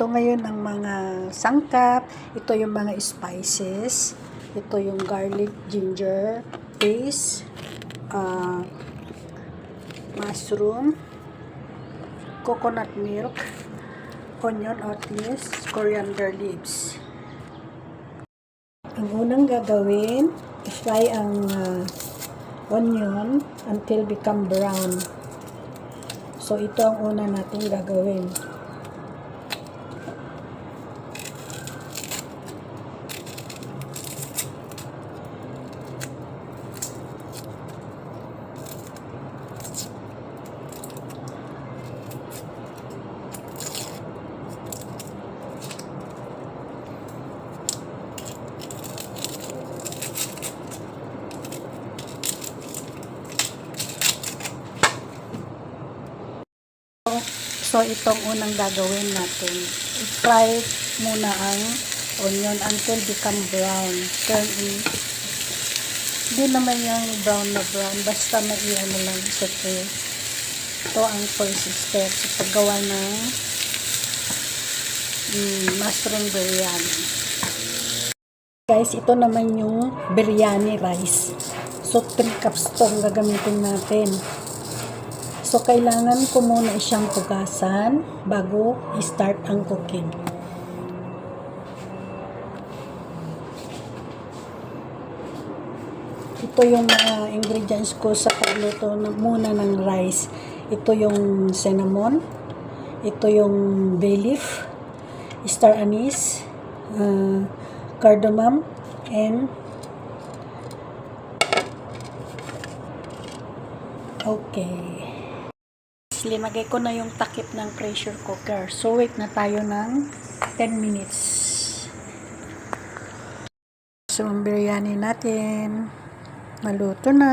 ito ngayon ang mga sangkap. Ito yung mga spices. Ito yung garlic, ginger, paste, mushroom, coconut milk, onion at least, coriander leaves. Ang unang gagawin, fry ang onion until become brown. So, ito ang una natin gagawin. So, itong unang gagawin natin. I-fry muna ang onion until become brown. Turn in. Hindi naman yung brown na brown. Basta may ano lang sa ito. Ito ang first step sa paggawa ng mushroom biryani. Guys, ito naman yung biryani rice. So, 3 cups itong gagamitin natin. So, kailangan ko muna siyang hugasan bago i-start ang cooking. Ito yung mga ingredients ko sa pagluto muna ng rice. Ito yung cinnamon. Ito yung bay leaf, star anise, cardamom, and okay. Limagay ko na yung takip ng pressure cooker. So, wait na tayo ng 10 minutes. So, ang biryani natin maluto na.